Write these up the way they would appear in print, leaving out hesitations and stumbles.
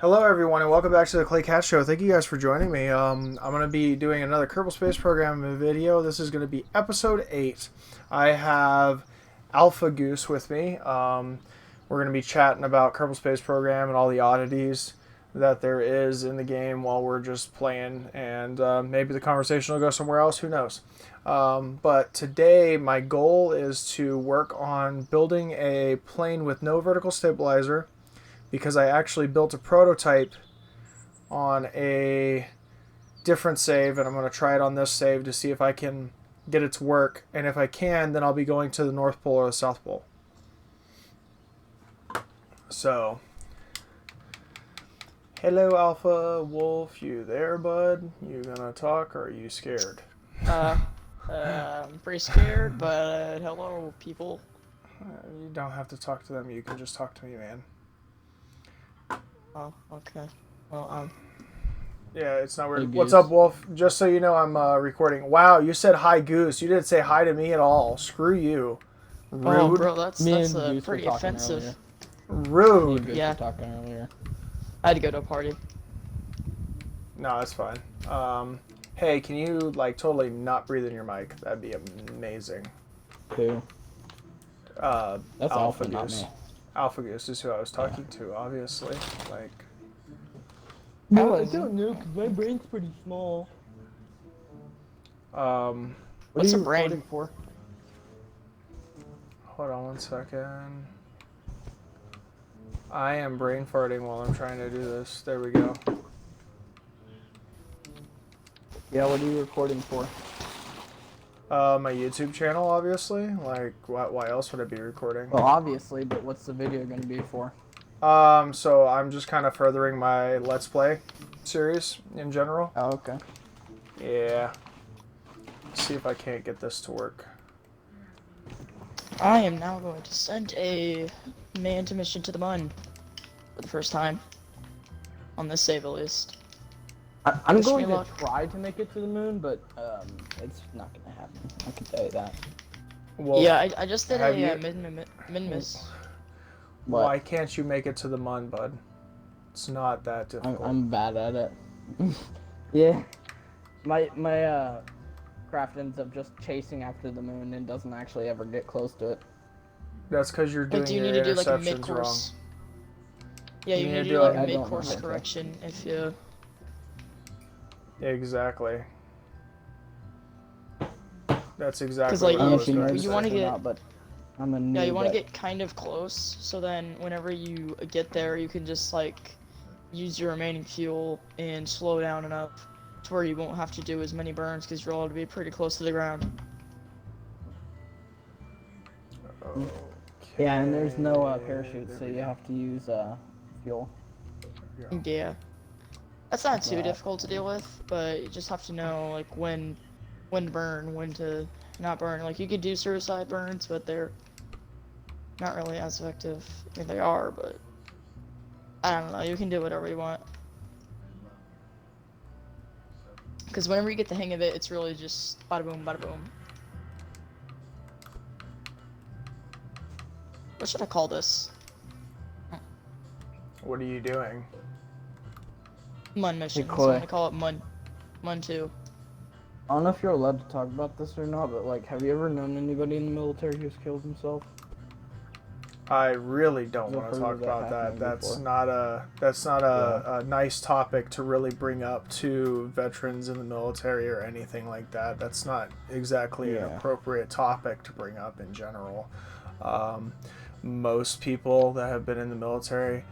Hello everyone and welcome back to the Clay Cat Show. Thank you guys for joining me. I'm going to be doing another Kerbal Space Program video. This is going to be episode 8. I have Alpha Goose with me. We're going to be chatting about Kerbal Space Program and all the oddities that there is in the game while we're just playing, and maybe the conversation will go somewhere else, who knows. But today my goal is to work on building a plane with no vertical stabilizer, because I actually built a prototype on a different save, and I'm going to try it on this save to see if I can get it to work. And if I can, then I'll be going to the North Pole or the South Pole. So, hello Alpha Wolf, you there, bud? You gonna talk or are you scared? I'm pretty scared, but hello, people. You don't have to talk to them, you can just talk to me, man. Oh, okay. Well, Yeah, it's not weird. Hey, What's Goose. up, Wolf? Just so you know, I'm recording. Wow, you said hi, Goose. You didn't say hi to me at all. Screw you. Rude. oh, bro, that's Me and Goose were pretty talking offensive. earlier. Rude. Me and Goose Yeah. were talking earlier. I had to go to a party. No, that's fine. Hey, can you like totally not breathe in your mic? That'd be amazing. Who? That's Alpha, not Goose. me. Alpha Goose is who I was talking to, obviously. Like, No, I don't know, because my brain's pretty small. um, What's are a you brain? recording for? hold on one second. I am brain farting while I'm trying to do this. There we go. Yeah, what are you recording for? My YouTube channel, obviously. Like, why else would I be recording? Well, obviously, but what's the video going to be for? So I'm just kind of furthering my Let's Play series in general. Oh, okay. Yeah. See if I can't get this to work. I am now going to send a manned mission to the Mun for the first time. On this save, at least. I'm Wish me going to luck. try to make it to the moon, but it's not going to happen. I can tell you that. Well, Yeah, I just did have a you- min-miss. What? why can't you make it to the Mun, bud? It's not that difficult. I'm bad at it. Yeah. My craft ends up just chasing after the moon and doesn't actually ever get close to it. That's because you're doing Like, do you your need to do like a interceptions mid-course? wrong. Yeah, you You need to need do to like do a it- I don't know mid-course how to. correction if you... Exactly. That's exactly 'Cause, like, what I I don't know was if you going know to this you say. wanna or get- not, but I'm a noob. Yeah, you want to at- get kind of close, so then whenever you get there, you can just like use your remaining fuel and slow down enough to where you won't have to do as many burns because you're all to be pretty close to the ground. Yeah, and there's no Okay, parachute, there so we you go. have to use fuel. There we go. Yeah, that's not too Yeah. difficult to deal with, but you just have to know like when to burn, when to not burn. Like you could do suicide burns, but they're not really as effective. I mean, they are, but I don't know. You can do whatever you want. Because whenever you get the hang of it, it's really just bada boom, bada boom. What should I call this? What are you doing? Mun mission. So I'm Clay. gonna call it Mun. Mun 2. I don't know if you're allowed to talk about this or not, but like, have you ever known anybody in the military who's killed himself? I really don't I've want to heard talk of that about that. happening That's before. not a nice topic to really bring up to veterans in the military or anything like that. That's not exactly an Yeah. appropriate topic to bring up in general. Most people that have been in the military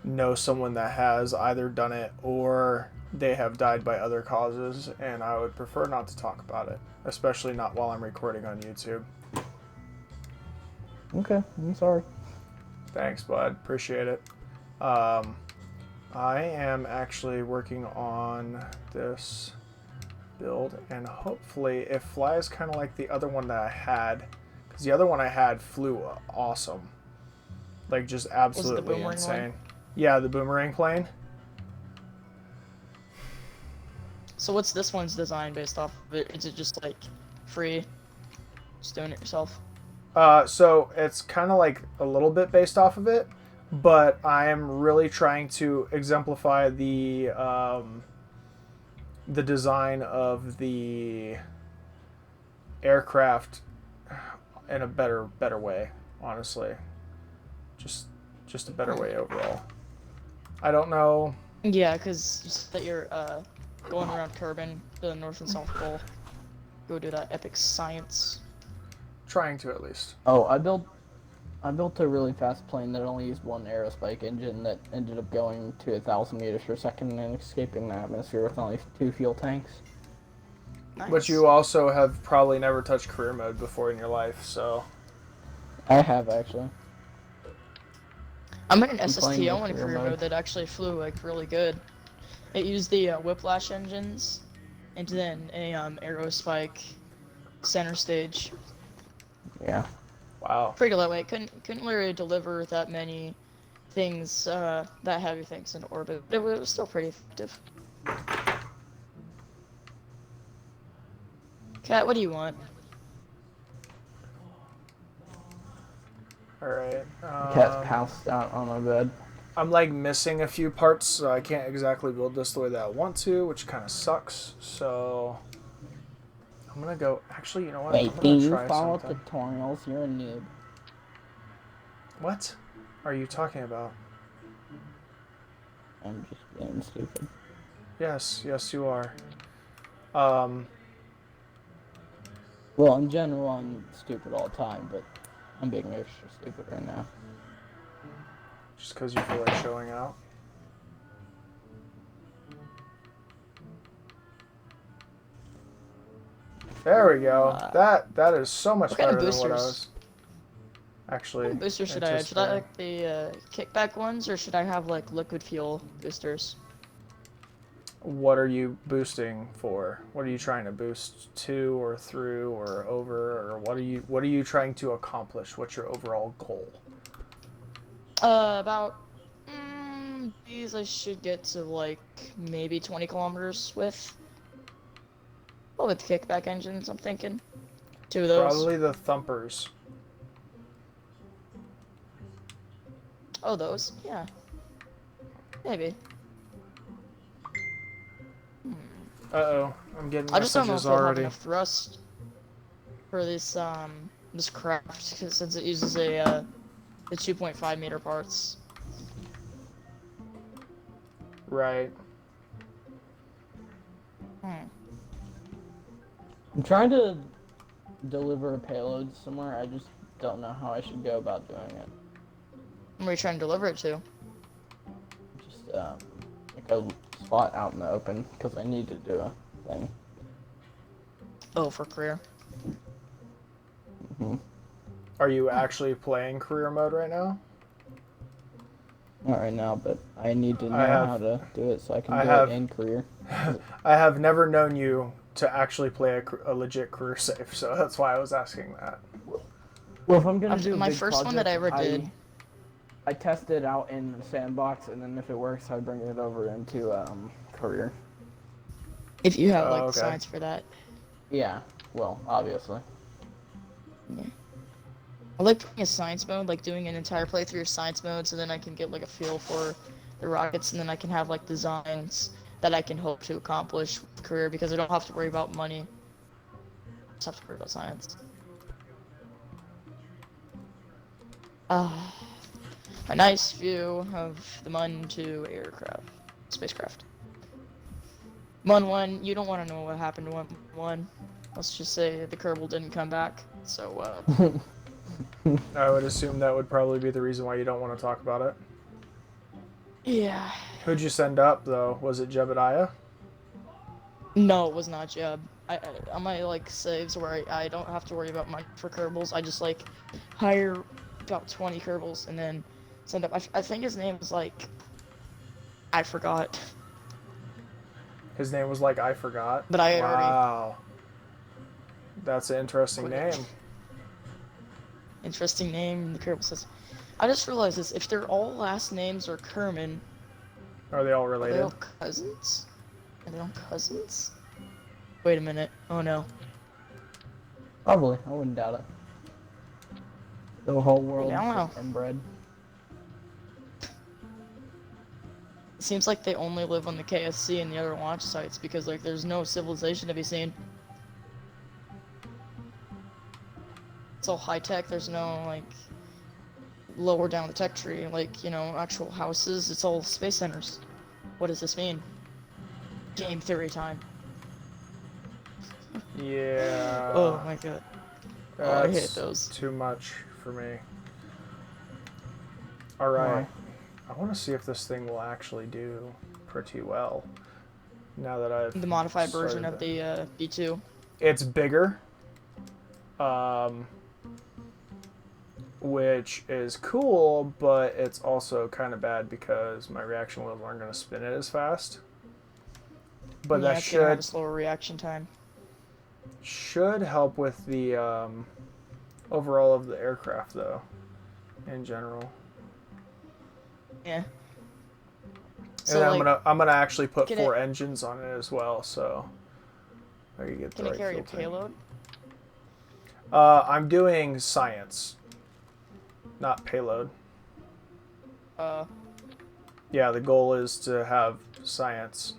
know someone that has either done it or they have died by other causes, and I would prefer not to talk about it, especially not while I'm recording on YouTube. Okay, I'm sorry. Thanks, bud. Appreciate it. I am actually working on this build, and hopefully it flies kind of like the other one that I had, because the other one I had flew awesome. Like, just absolutely boomerang insane. one? Yeah, the boomerang plane. So what's this one's design based off of it? Is it just like free? Just doing it yourself? So it's kind of like a little bit based off of it, but I am really trying to exemplify the design of the aircraft in a better way. Honestly, just a better way overall. I don't know. Yeah, because that you're going around Kerbin to the North and South Pole. Go do that epic science. Trying to, at least. Oh, I built a really fast plane that only used one aerospike engine that ended up going to 1,000 meters per second and escaping the atmosphere with only 2 fuel tanks. Nice. But you also have probably never touched career mode before in your life, so. I have, actually. I'm in an I'm playing SSTO the in career career mode mode. that actually flew like really good. It used the Whiplash engines, and then a aerospike center stage. Yeah. Wow. Pretty lightweight. Couldn't really deliver that many things, that heavy things in orbit. But it was still pretty effective. Cat, what do you want? Alright. Cat's passed out on my bed. I'm like missing a few parts, so I can't exactly build this the way that I want to, which kind of sucks. So I'm gonna go. Actually, you know what? Wait, I'm do gonna you try follow something. tutorials? You're a noob. What are you talking about? I'm just being stupid. Yes, you are. Well, in general, I'm stupid all the time, but I'm being extra stupid right now. Just because you feel like showing out. There we go. That is so much What kind of better than what I boosters? was. Actually, What booster should I add? Should I like the kickback ones, or should I have like liquid fuel boosters? What are you boosting for? What are you trying to boost to, or through, or over, or what are you trying to accomplish? What's your overall goal? About these I should get to like maybe 20 kilometers with. Well, with kickback engines, I'm thinking 2 of those. Probably the thumpers. Oh, those? Yeah. Maybe. Uh-oh, I'm getting I just don't know if messages they'll have already. enough thrust for this this craft, since it uses a the 2.5 meter parts. Right. Hmm. I'm trying to deliver a payload somewhere. I just don't know how I should go about doing it. Where are you trying to deliver it to? Just like a spot out in the open because I need to do a thing. Oh, for career. Hmm. Are you actually playing career mode right now? Not right now, but I need to know how to do it so I can do it in career. I have never known you to actually play a legit career save, so that's why I was asking that. Well, if I'm gonna do a My big first one that I ever did. I test it out in the sandbox, and then if it works, I bring it over into career. If you have like okay. science for that. Yeah, well, obviously. Yeah. I like playing a science mode, like doing an entire playthrough of science mode, so then I can get like a feel for the rockets, and then I can have like designs that I can hope to accomplish with career, because I don't have to worry about money. I just have to worry about science. A nice view of the Mun 2 aircraft, spacecraft. Mun 1, you don't want to know what happened to Mun 1. Let's just say the Kerbal didn't come back, so I would assume that would probably be the reason why you don't want to talk about it. yeah. Who'd you send up, though? Was it Jebediah? No, it was not Jeb. On my like saves where I don't have to worry about money for Kerbals, I just like hire about 20 Kerbals and then send up. I think his name was like, I forgot. His name was like I forgot. But I had already. Wow. That's an interesting name. Interesting name. The Kerbal says. I just realized this. If their all last names are Kerman, Are they all are related? they all cousins? Are they all cousins? Wait a minute. Oh no. Probably, I wouldn't doubt it. The whole world I don't know. is inbred. seems like they only live on the KSC and the other launch sites because like there's no civilization to be seen. It's all high tech. There's no like lower down the tech tree, like, you know, actual houses. It's all space centers. What does this mean? Game theory time. Yeah. Oh my god. That's I hate those. too much for me. Alright. I want to see if this thing will actually do pretty well. Now that I've The modified version started of the B2. It's bigger. Which is cool, but it's also kind of bad because my reaction wheels aren't going to spin it as fast. But Yeah, that it's gonna have a should slower reaction time. help with the overall of the aircraft, though, in general. Yeah. And I'm gonna actually put can 4 engines on it as well, so I can get the Can right it carry a filter. payload? I'm doing science, not payload. Yeah, the goal is to have science.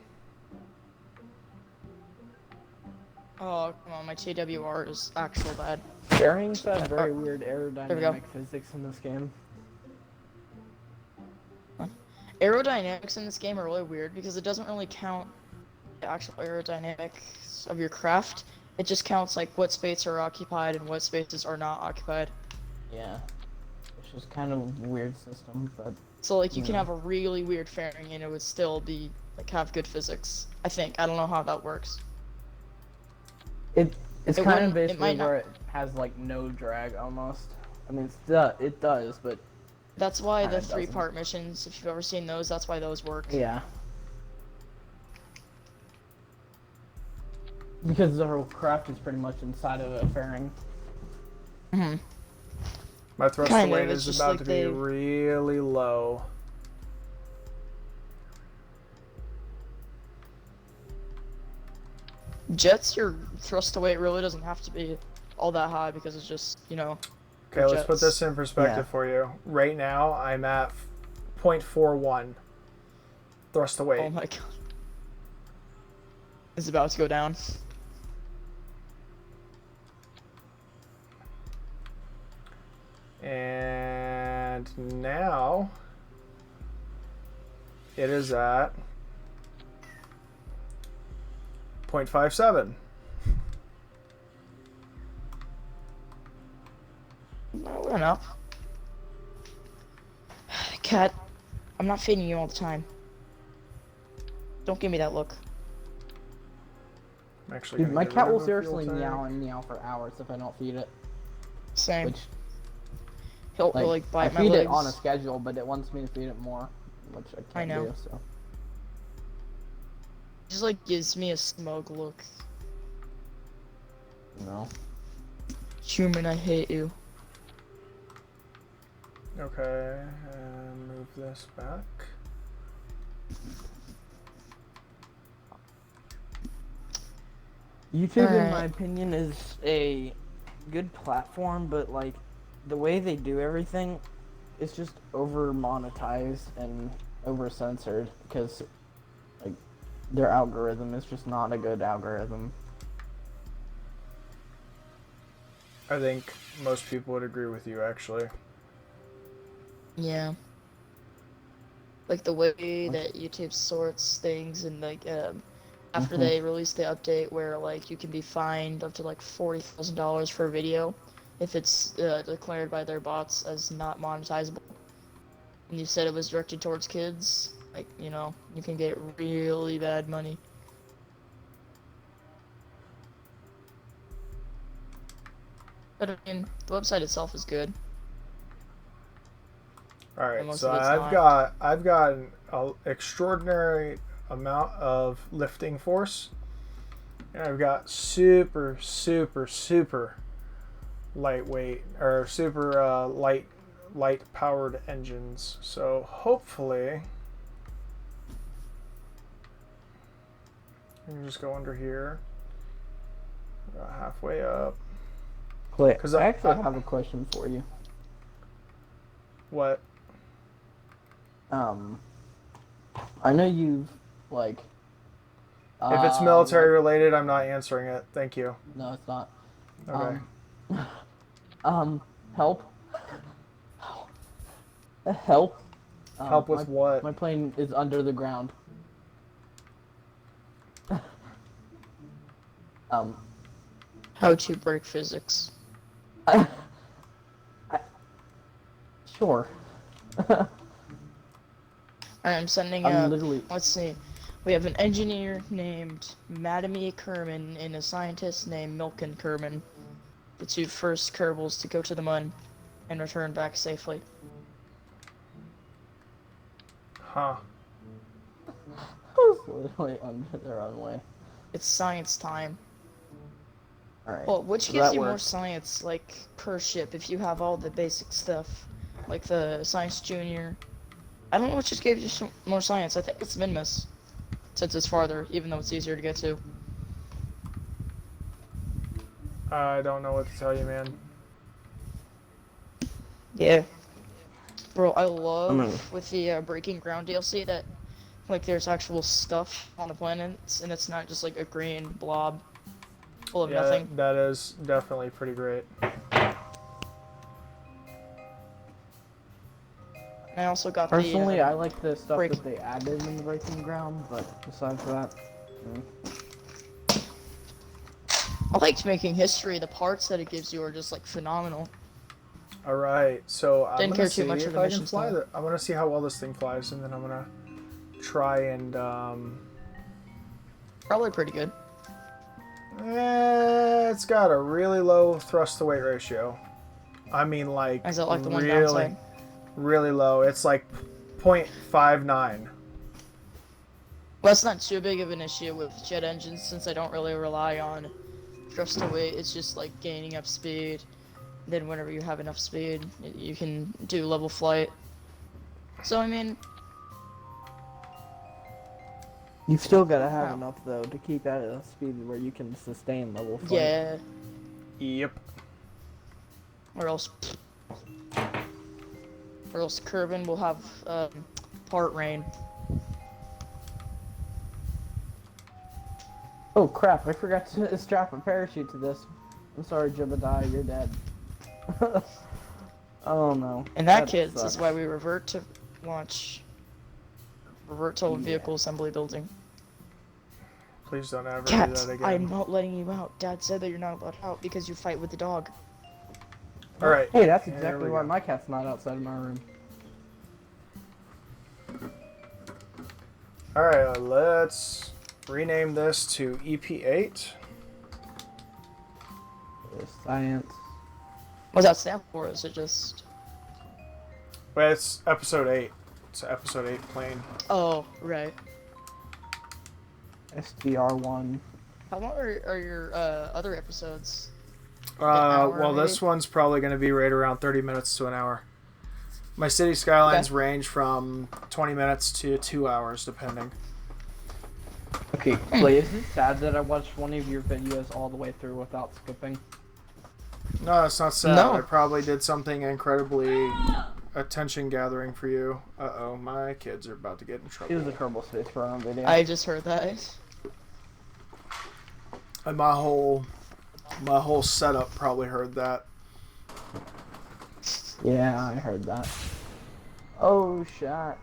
Oh, come on, my TWR is actual bad. Bearings have very weird aerodynamic go. physics in this game. Aerodynamics in this game are really weird because it doesn't really count the actual aerodynamics of your craft. It just counts like what spaces are occupied and what spaces are not occupied. Yeah. It's just kind of a weird system, but... So like you can have a really weird fairing and it would still be like have good physics. I think. I don't know how that works. It's It kind wouldn't- of basically might not- where it has like no drag almost. I mean, it does, but That's why the Kinda 3-part missions, if you've ever seen those, that's why those work. yeah. Because the whole craft is pretty much inside of a fairing. Mm-hmm. My thrust Kind weight of, it's is just about like to be they- really low. Jets, your thrust to weight really doesn't have to be all that high because it's just, you know, Okay, let's put jets. this in perspective Yeah. for you. Right now, I'm at 0.41 thrust to weight. oh my god. It's about to go down. And now it is at 0.57. It went up. Cat, I'm not feeding you all the time. Don't give me that look. I'm actually Dude, gonna my get cat rid will of a seriously fuel tank. meow and meow for hours if I don't feed it. Same. Which, He'll like, like I bite my feed legs. it on a schedule, but it wants me to feed it more, which I can't I know. do, so. Just like gives me a smug look. No. Human, I hate you. Okay, and move this back. YouTube, in my Alright. opinion, is a good platform, but like the way they do everything is just over monetized and over censored because like their algorithm is just not a good algorithm. I think most people would agree with you, actually. Yeah. Like the way that YouTube sorts things and like after they released the update where like you can be fined up to like $40,000 for a video if it's declared by their bots as not monetizable. And you said it was directed towards kids, like, you know, you can get really bad money. But I mean, the website itself is good. All right, most so of it's I've got an extraordinary amount of lifting force, and I've got super lightweight or super light powered engines. So hopefully, you can just go under here, about halfway up. Clay, 'Cause I I- actually have a question for you. What? I know you've like. If it's military What? related, I'm not answering it. Thank you. No, it's not. Okay. Help. Help. Help My with what? my plane is under the ground. Um, How to break physics. I, sure. I'm sending I'm a. literally. Let's see. We have an engineer named Madame Kerman and a scientist named Milken Kerman. The two first Kerbals to go to the moon and return back safely. Huh. I was literally under the runway. It's science time. Alright. Well, which so gives that you more works. science, like, per ship if you have all the basic stuff? Like the Science Junior. I don't know what just gave you some more science. I think it's Minmus, since it's farther, even though it's easier to get to. I don't know what to tell you, man. Yeah. Bro, I love with the Breaking Ground DLC that, like, there's actual stuff on the planets, and it's not just, like, a green blob full of Yeah, nothing. that is definitely pretty great. And I also got Personally, the, I like the stuff break- that they added in the Breaking Ground, but besides that, I liked making history. The parts that it gives you are just, like, phenomenal. All right, so I'm Didn't gonna care see too much if for the I can mission fly. style. I want to see how well this thing flies, and then I'm gonna try and Probably pretty good. it's got a really low thrust to weight ratio. I mean, like, Is that like the one really, downside? really low. It's like 0.59. Well, that's not too big of an issue with jet engines since I don't really rely on thrust to weight. It's just like gaining up speed. Then whenever you have enough speed, you can do level flight. So I mean, you've still got to have Wow. enough though to keep at a speed where you can sustain level flight. yeah, Yep. or else Kerbin will have part rain. Oh crap! I forgot to strap a parachute to this. I'm sorry, Jebediah, you're dead. Oh no. And that, kids, sucks. is why we revert to vehicle assembly building. Please don't ever Cat, do that again. I'm not letting you out. Dad said that you're not allowed out because you fight with the dog. All right. Hey, that's There exactly we why go. my cat's not outside of my room. All right, let's rename this to EP8. Science. What's that stand for? Is it just... Well, it's episode 8. It's an episode 8 plane. Oh, right. SDR1. How long are your other episodes? Well, hour, this maybe? one's probably going to be right around 30 minutes to an hour. My city skylines range from 20 minutes to 2 hours, depending. Okay, Clay, is it sad that I watched one of your videos all the way through without skipping? No, it's not sad. No. I probably did something incredibly attention gathering for you. Uh-oh, my kids are about to get in trouble. It was a Kerbal Space Program video. I just heard that. And my whole setup probably heard that. Yeah, I heard that. Oh, shot.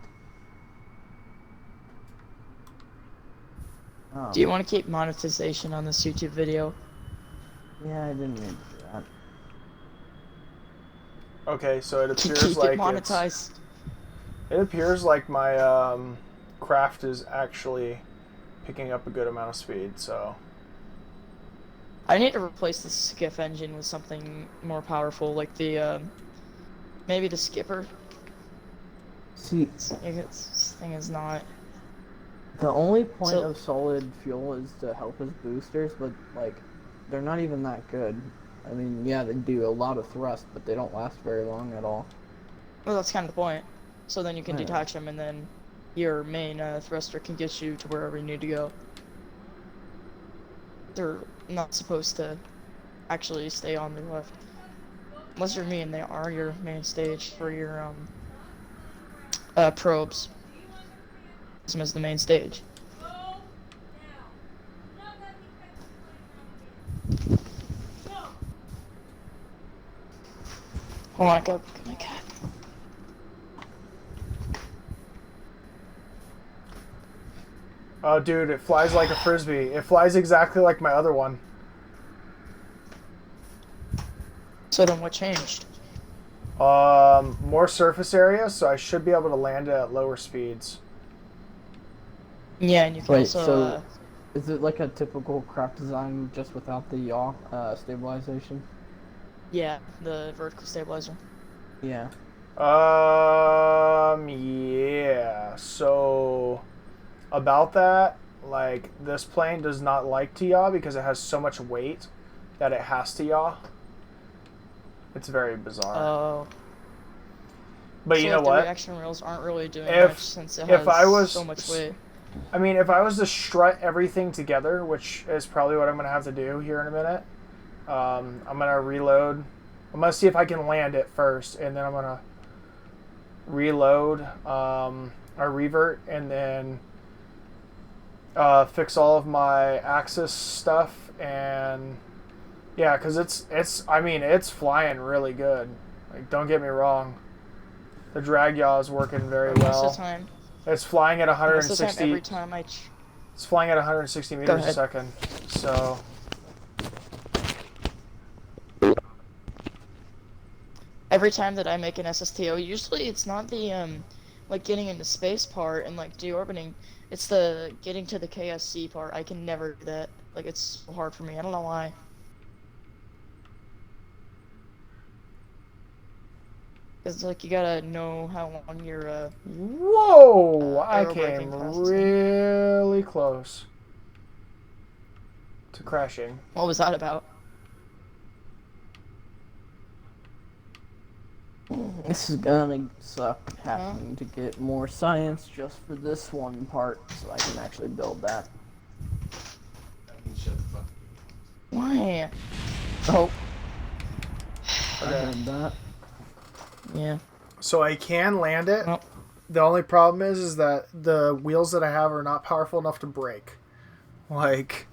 Oh. Do you want to keep monetization on this YouTube video? Yeah, I didn't mean to do that. Okay, so it appears Keep like it monetized. it appears like my craft is actually picking up a good amount of speed. So I need to replace the skiff engine with something more powerful, like the maybe the skipper. See, This thing is not. the only point So- of solid fuel is to help his boosters, but, like, they're not even that good. I mean, yeah, they do a lot of thrust, but they don't last very long at all. Well, that's kind of the point. So then you can Yeah. detach them, and then your main thruster can get you to wherever you need to go. They're not supposed to actually stay on the left. Unless you're me and they are your main stage for your probes. them as the main stage. Hold on, go get my cat. Oh, dude, it flies like a frisbee. It flies exactly like my other one. So then what changed? More surface area, so I should be able to land it at lower speeds. Yeah, and you can Wait, also, so is it like a typical craft design just without the yaw stabilization? yeah, the vertical stabilizer. Yeah. Yeah. So, about that, like, this plane does not like to yaw because it has so much weight that it has to yaw. It's very bizarre. Oh. But So you like know the what? reaction rails aren't really doing If- much since it if has I was- so much weight. I mean, if I was to strut everything together, which is probably what I'm going to have to do here in a minute, I'm going to reload. I'm going to see if I can land it first, and then I'm going to reload or revert, and then fix all of my axis stuff. And yeah, because I mean, it's flying really good. Like, don't get me wrong. The drag yaw is working very Most well. of the time, It's flying at most of the 160. time, every time It's flying at 160 meters a ahead. second. So every time that I make an SSTO, usually it's not the like getting into space part and like deorbiting. It's the getting to the KSC part. I can never do that. Like it's so hard for me. I don't know why. Cause like you gotta know how long your whoa! I aero came braking class is gonna be. really close to crashing. What was that about? This is gonna suck having to get more science just for this one part so I can actually build that. Why? Oh. I Okay. heard that. Yeah. So I can land it. Well, The only problem is that the wheels that I have are not powerful enough to brake. Like,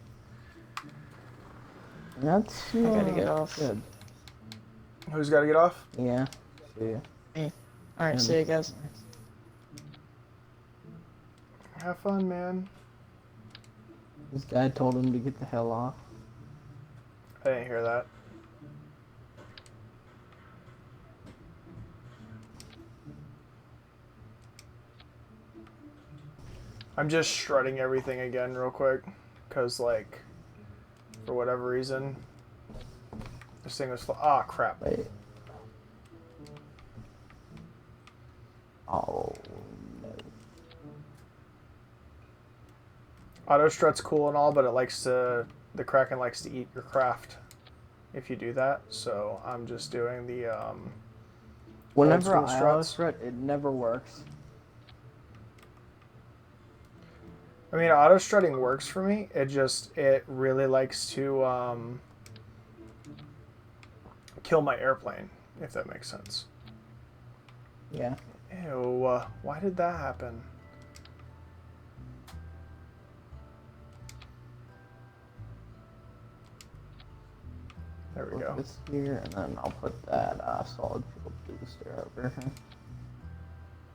That's I gotta get off. good. who's got to get off? Yeah. See ya. Alright, see you guys. Have fun, man. This guy told him to get the hell off. I didn't hear that. I'm just strutting everything again real quick, because, like, for whatever reason, this thing was... Ah, crap. Wait. Oh, no. Auto strut's cool and all, but it likes to... The Kraken likes to eat your craft if you do that, so I'm just doing the, Whenever school I struts. strut, it never works. I mean, auto strutting works for me. It really likes to kill my airplane, if that makes sense. Yeah. Ew, why did that happen? There we Put go. this here, and then I'll put that solid fuel booster over here.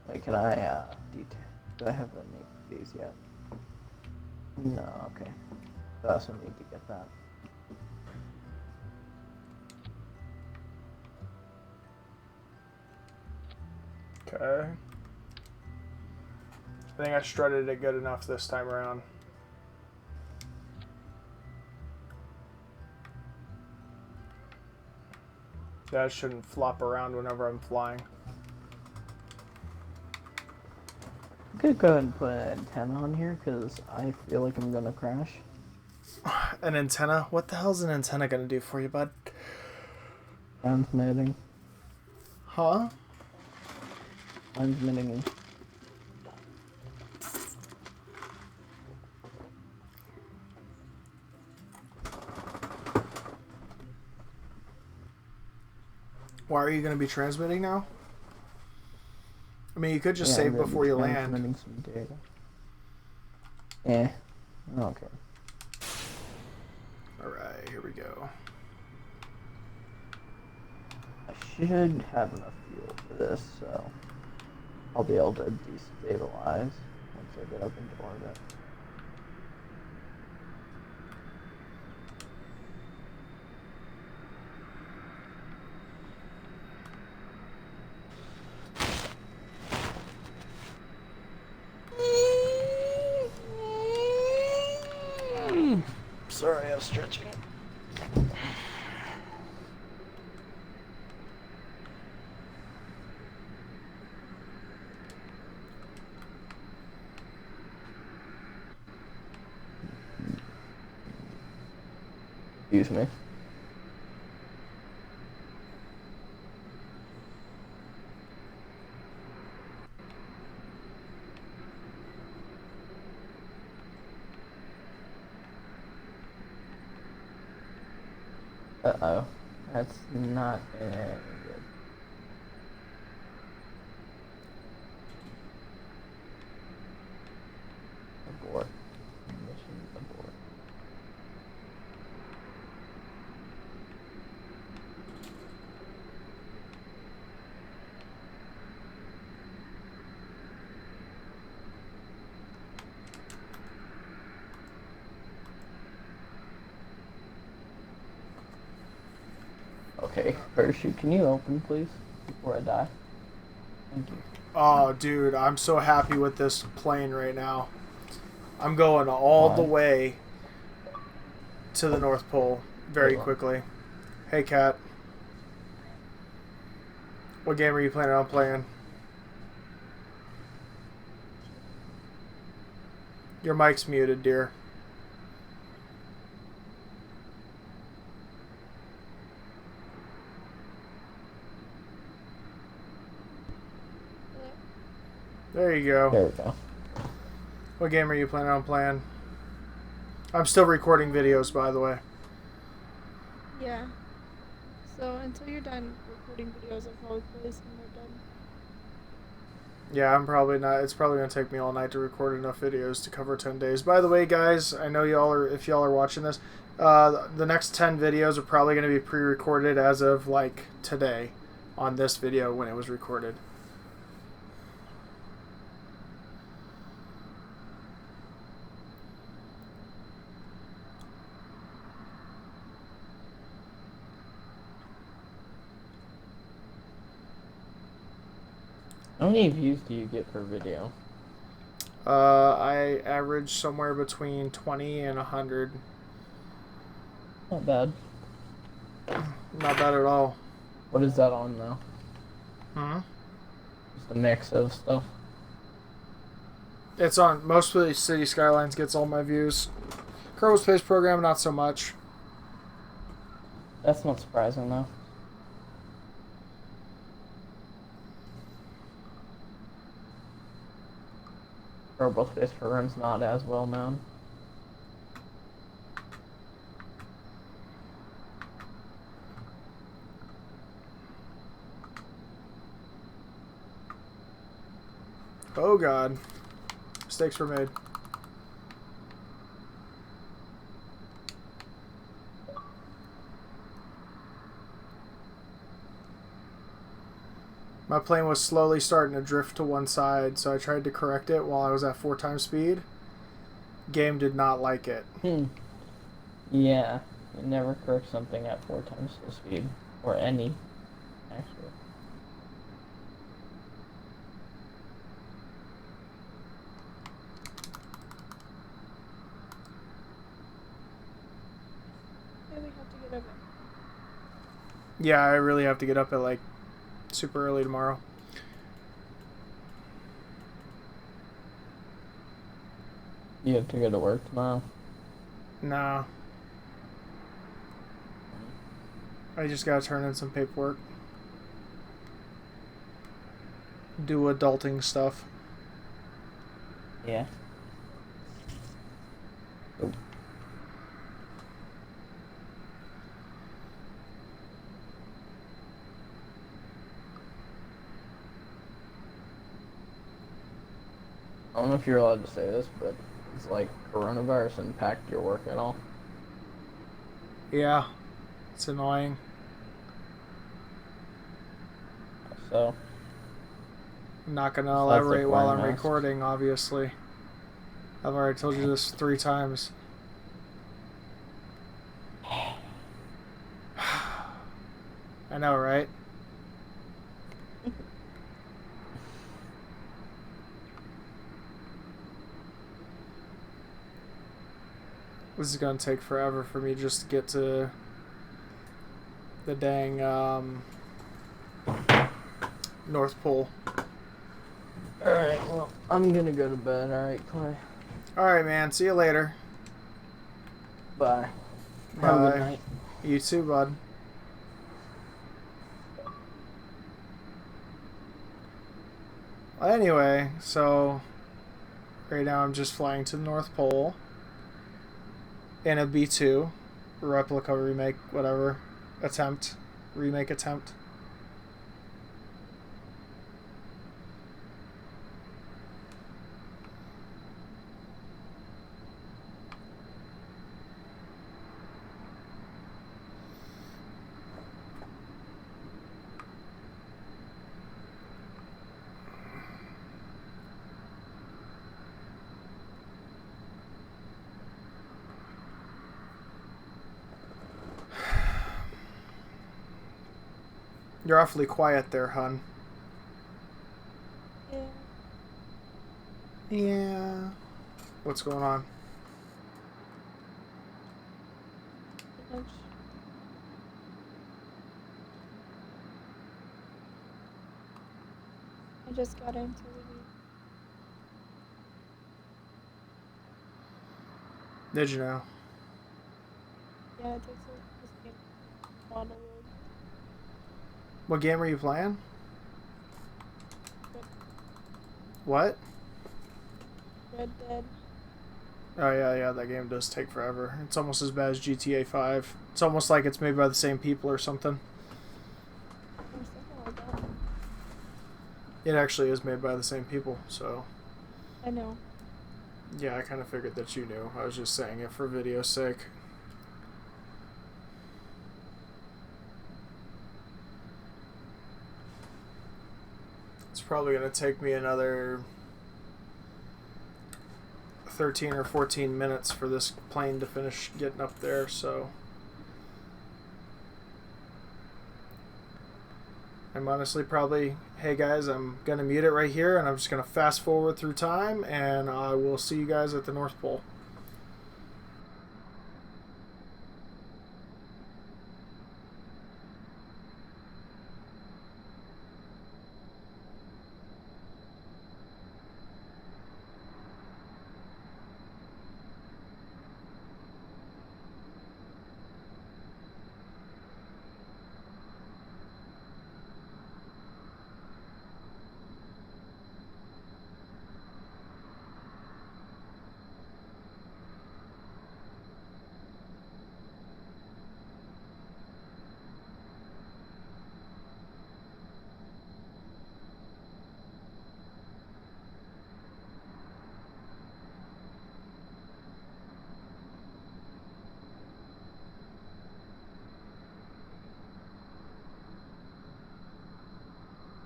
Wait, can I detail? Do I have any of these yet? No, okay. So I also need to get that. Okay. I think I strutted it good enough this time around. That shouldn't flop around whenever I'm flying. I'm gonna go ahead and put an antenna on here because I feel like I'm gonna crash. An antenna? What the hell's an antenna gonna do for you, bud? Transmitting. Huh? Transmitting. Why are you gonna be transmitting now? I mean, you could just Yeah, save I'm gonna before be you land. transmitting some data. Eh. Okay. Alright, here we go. I should have enough fuel for this, so I'll be able to destabilize once I get up into orbit. Sorry, I was stretching. Excuse me. Uh-oh. That's not any good. Abort. Mission abort. Okay, parachute, can you open, please, before I die? Thank you. Oh, dude, I'm so happy with this plane right now. I'm going all the way to the North Pole very quickly. Hey, Kat. What game are you planning on playing? Your mic's muted, dear. There you go. There we go. What game are you planning on playing? I'm still recording videos, by the way. Yeah. So until you're done recording videos, I'll probably play some more done. Yeah, I'm probably not. It's probably going to take me all night to record enough videos to cover 10 days. By the way, guys, I know y'all are, if y'all are watching this, the next 10 videos are probably going to be pre-recorded as of, like, today on this video when it was recorded. How many views do you get per video? I average somewhere between 20 and 100. Not bad. Not bad at all. What is that on now? Hmm? Just a mix of stuff. It's on, mostly City Skylines gets all my views. Kerbal Space Program, not so much. That's not surprising though. Kerbal Space Program's not as well known. Oh god. Mistakes were made. My plane was slowly starting to drift to one side, so I tried to correct it while I was at 4 times speed. Game did not like it. Yeah, you never correct something at 4 times the speed. Or any, actually. Really have to get up. Yeah, I really have to get up at like super early tomorrow. You have to go to work tomorrow? Nah. I just gotta turn in some paperwork. Do adulting stuff. Yeah. Oh. I don't know if you're allowed to say this, but Does like coronavirus impact your work at all? Yeah, it's annoying. So, I'm not gonna besides like elaborate while wearing I'm masks. recording, obviously. I've already told you this 3 times. I know, right? This is gonna take forever for me just to get to the dang North Pole. Alright, well, I'm gonna go to bed, alright, Clay? Alright, man. See you later. Bye. Have a good Bye. night. You too, bud. Anyway, so right now I'm just flying to the North Pole in a B2 replica remake, whatever attempt, remake attempt. You're awfully quiet there, hun. Yeah. Yeah. What's going on? Not much. I just got into the game. Did you know? Yeah, it takes this game a while to load. What game are you playing? Red, What? Red Dead. Oh yeah, that game does take forever. It's almost as bad as GTA 5. It's almost like it's made by the same people or something. Or something like that. It actually is made by the same people, so I know. yeah, I kind of figured that you knew. I was just saying it for video's sake. It's probably going to take me another 13 or 14 minutes for this plane to finish getting up there, so I'm honestly probably, hey guys, I'm going to mute it right here and I'm just going to fast forward through time and I will see you guys at the North Pole.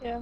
Yeah.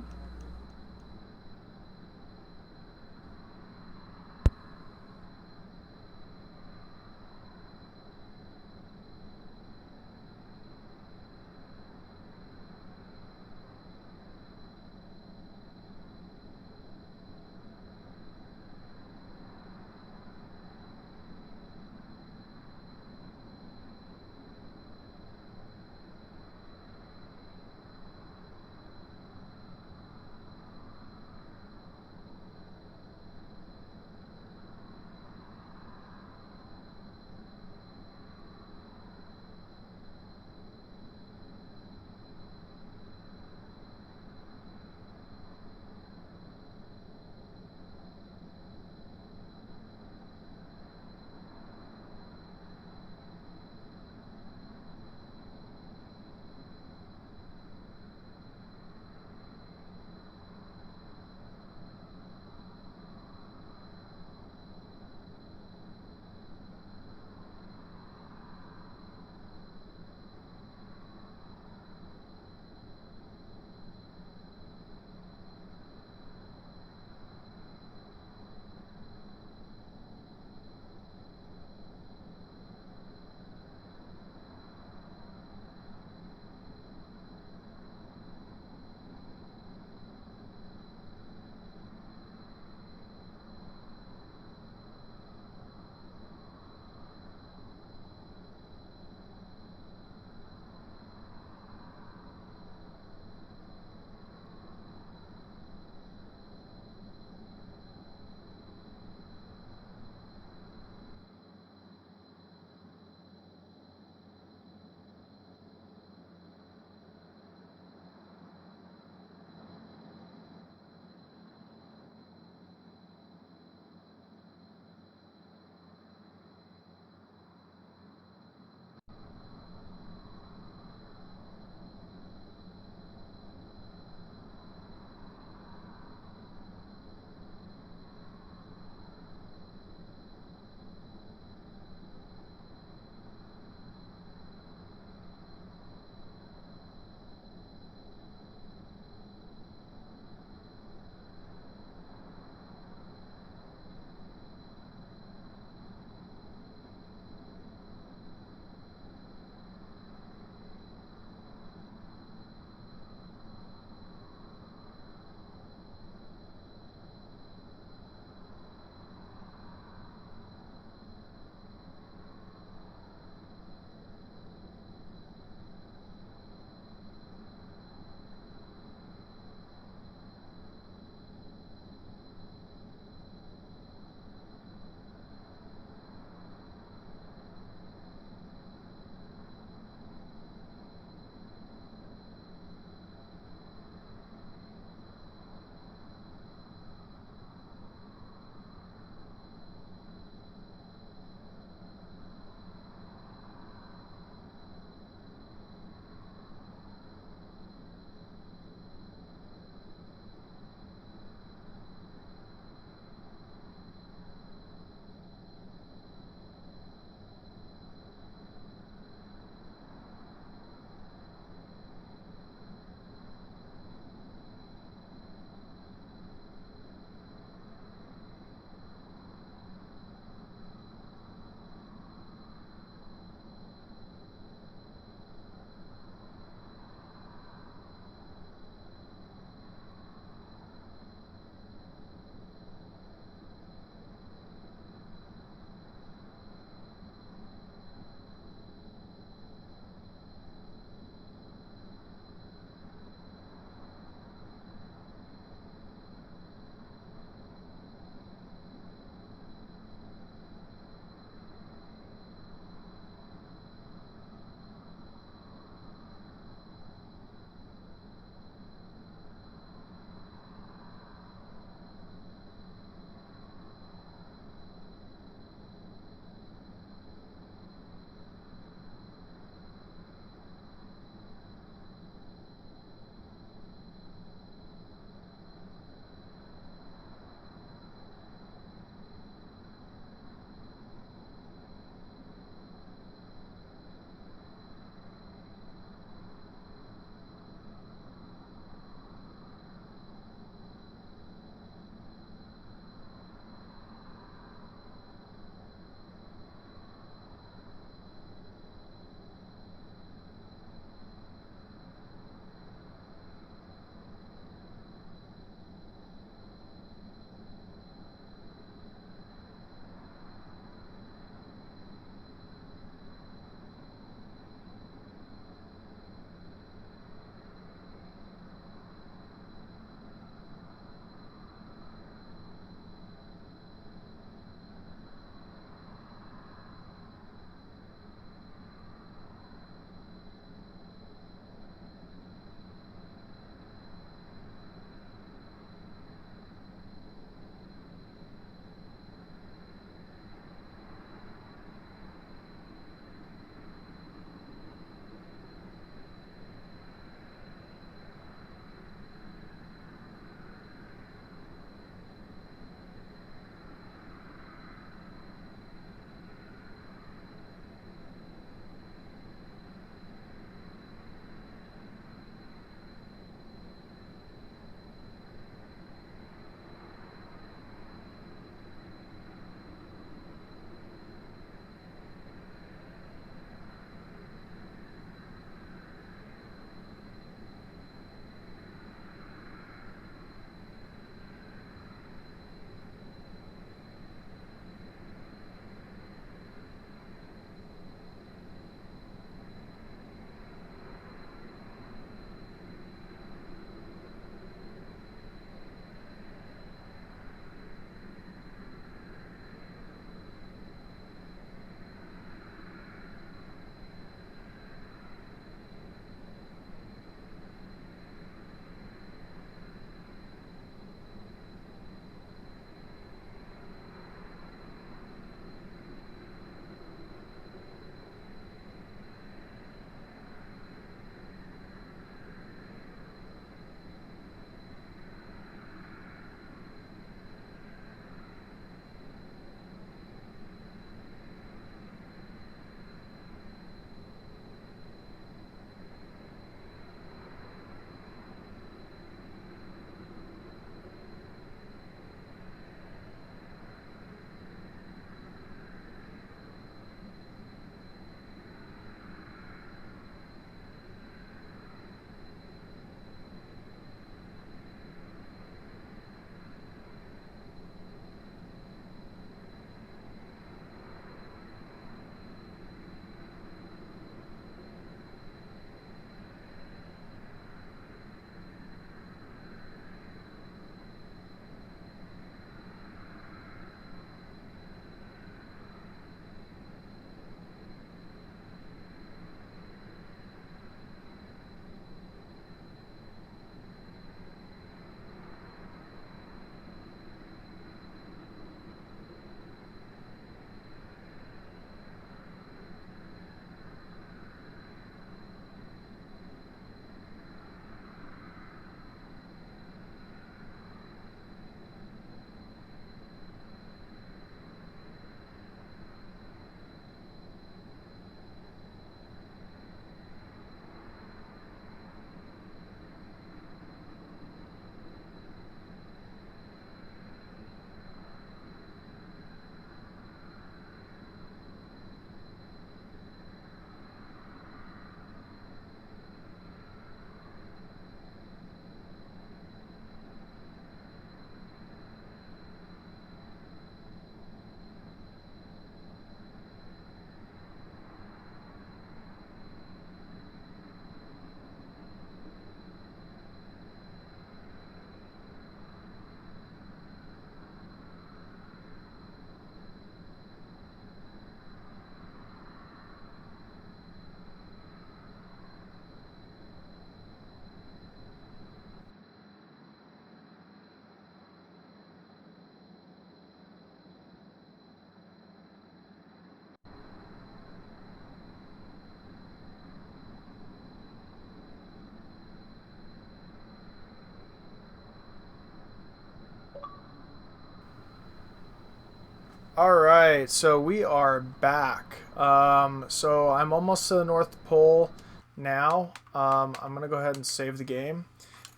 All right, so we are back. So I'm almost to the North Pole now. I'm gonna go ahead and save the game,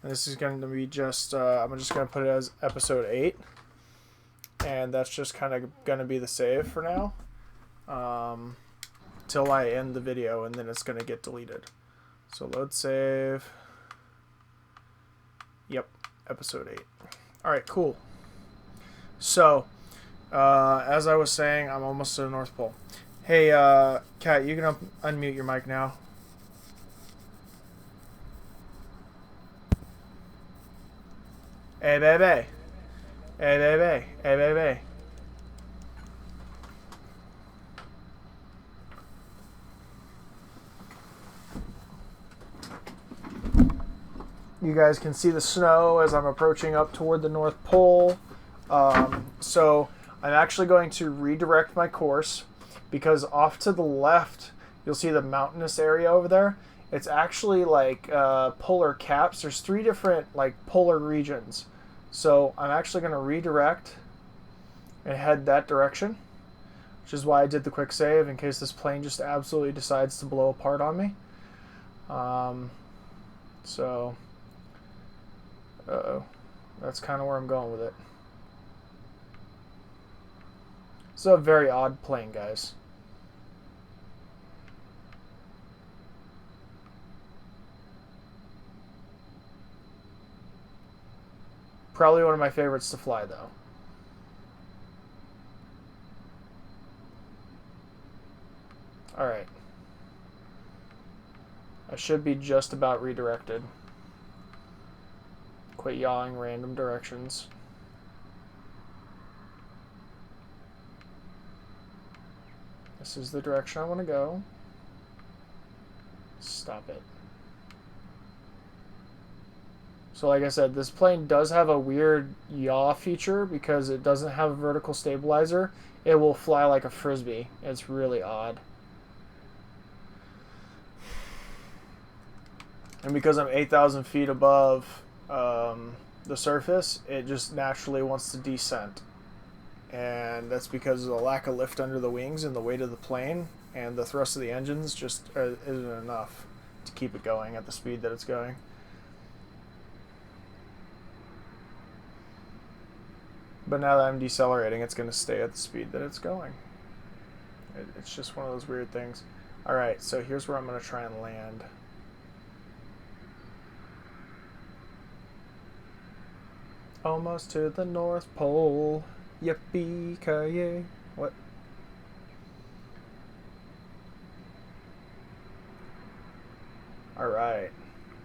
and this is going to be just. I'm just gonna put it as episode 8, and that's just kind of gonna be the save for now, till I end the video, and then it's gonna get deleted. So load save. Yep, episode 8. All right, cool. So. As I was saying, I'm almost to the North Pole. Hey, Kat, you can unmute your mic now. Hey, baby. Hey, baby. Hey, baby. You guys can see the snow as I'm approaching up toward the North Pole. So I'm actually going to redirect my course because off to the left, you'll see the mountainous area over there. It's actually like polar caps. There's 3 different like polar regions. So I'm actually going to redirect and head that direction, which is why I did the quick save in case this plane just absolutely decides to blow apart on me. So, uh-oh. That's kind of where I'm going with it. It's a very odd plane, guys. Probably one of my favorites to fly, though. Alright. I should be just about redirected. Quit yawing random directions. This is the direction I want to go. Stop it. So like I said, this plane does have a weird yaw feature because it doesn't have a vertical stabilizer. It will fly like a frisbee. It's really odd. And because I'm 8,000 feet above the surface, it just naturally wants to descent. And that's because of the lack of lift under the wings and the weight of the plane, and the thrust of the engines just isn't enough to keep it going at the speed that it's going. But now that I'm decelerating, it's going to stay at the speed that it's going. It's just one of those weird things. Alright, so here's where I'm going to try and land. Almost to the North Pole. Yippee-ki-yay. What? Alright.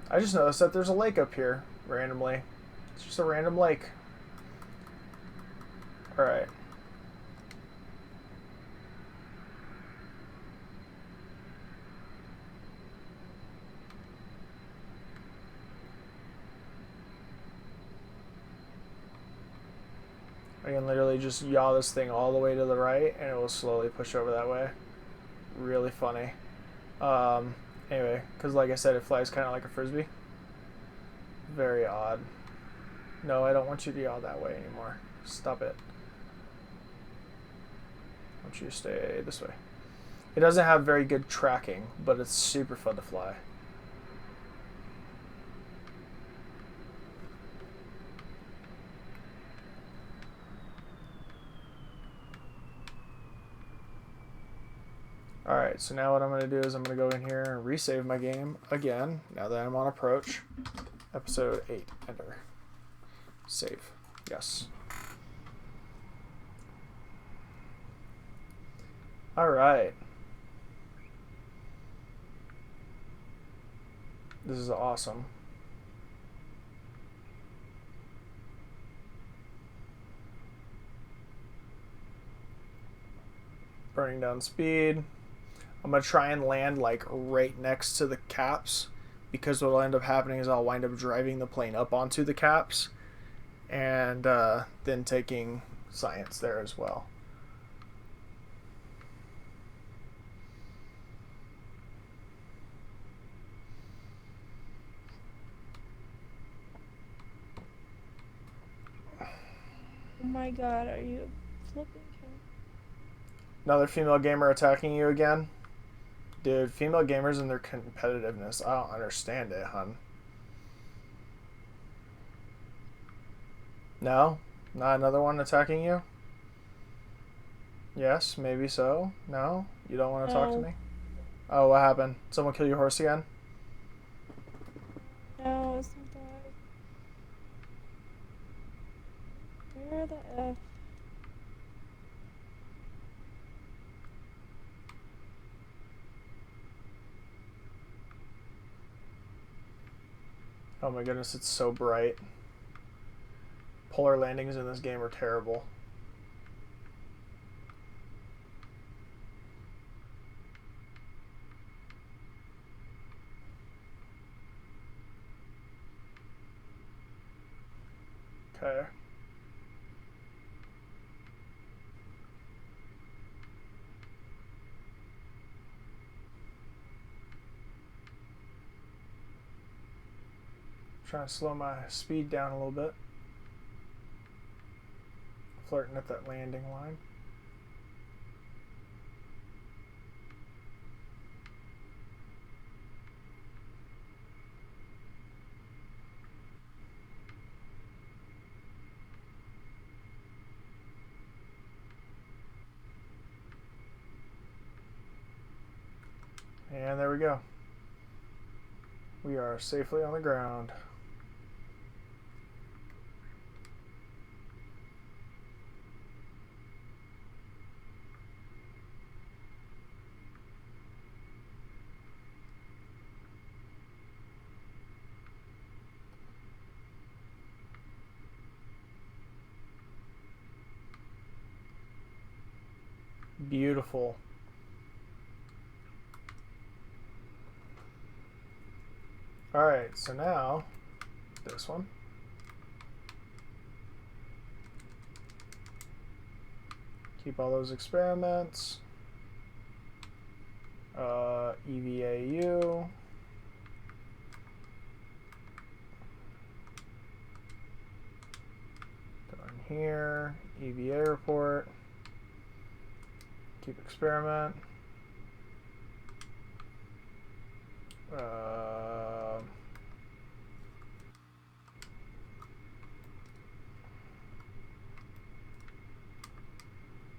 I just noticed that there's a lake up here, randomly. It's just a random lake. Alright. I can literally just yaw this thing all the way to the right and it will slowly push over that way. Really funny. Anyway, because like I said, it flies kind of like a frisbee. Very odd. No, I don't want you to yaw that way anymore. Stop it. I want you to stay this way. It doesn't have very good tracking, but it's super fun to fly. Alright, so now what I'm going to do is I'm going to go in here and resave my game again, now that I'm on approach. Episode 8, enter. Save. Yes. Alright. This is awesome. Burning down speed. I'm going to try and land like right next to the caps, because what will end up happening is I'll wind up driving the plane up onto the caps and then taking science there as well. Oh my god, are you flipping? Another female gamer attacking you again? Dude, female gamers and their competitiveness. I don't understand it, hun. No? Not another one attacking you? Yes, maybe so. No? You don't want to talk to No. me? Oh, what happened? Someone kill your horse again? No, it's not that. Where the F? Oh my goodness, it's so bright. Polar landings in this game are terrible. Okay. Trying to slow my speed down a little bit. Flirting at that landing line. And there we go. We are safely on the ground. Beautiful. Alright, so now this one. Keep all those experiments. EVAU. Go in here. EVA report. Keep experiment.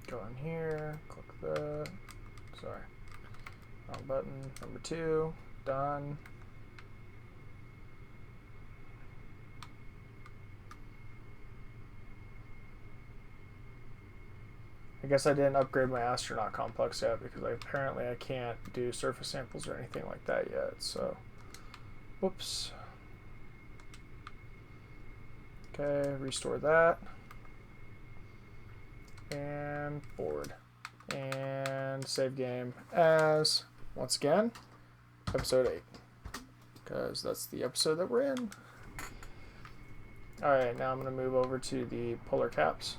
Go in here, click the, sorry, wrong button, number 2, done. I guess I didn't upgrade my astronaut complex yet because apparently I can't do surface samples or anything like that yet, so, whoops. Okay, restore that. And forward. And save game as, once again, episode 8. Because that's the episode that we're in. Alright, now I'm going to move over to the polar caps.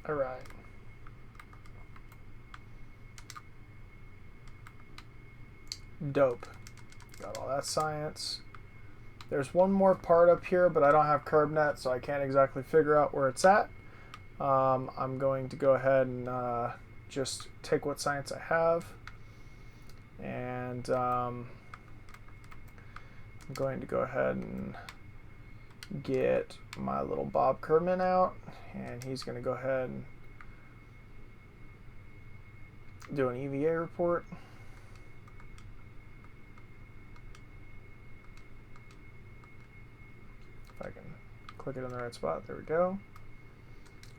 All right. Dope. Got all that science. There's one more part up here, but I don't have KerbNet, so I can't exactly figure out where it's at. I'm going to go ahead and just take what science I have, and I'm going to go ahead and get my little Bob Kerman out, and he's going to go ahead and do an EVA report. If I can click it in the right spot, there we go.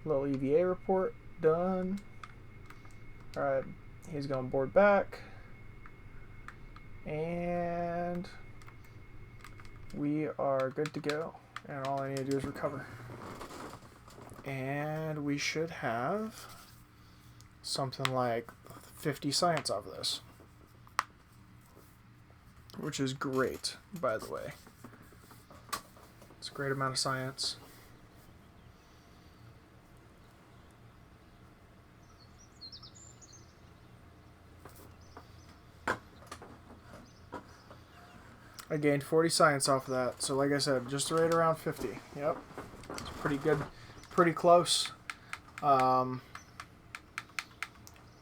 Little EVA report done. All right, he's going to board back, and we are good to go. And all I need to do is recover. And we should have something like 50 science off of this, which is great, by the way. It's a great amount of science. I gained 40 science off of that, so like I said, just right around 50. Yep, it's pretty good, pretty close. Let's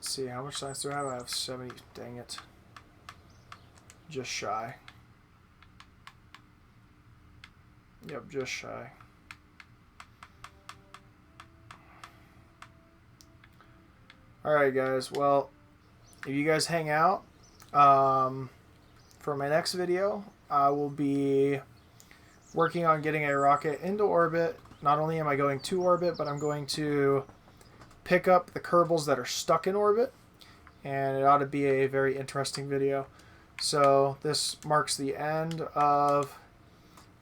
see, how much science do I have? I have 70. Dang it, just shy. Yep, just shy. Alright guys, well, if you guys hang out, for my next video, I will be working on getting a rocket into orbit. Not only am I going to orbit, but I'm going to pick up the Kerbals that are stuck in orbit, and it ought to be a very interesting video. So this marks the end of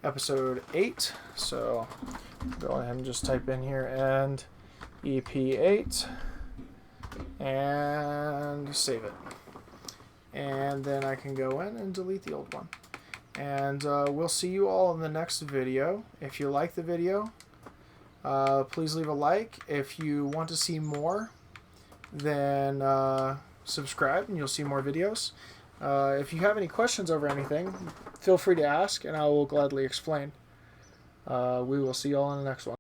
episode 8. So go ahead and just type in here and EP8 and save it. And then I can go in and delete the old one. And we'll see you all in the next video. If you like the video, please leave a like. If you want to see more, then subscribe and you'll see more videos. If you have any questions over anything, feel free to ask and I will gladly explain. We will see you all in the next one.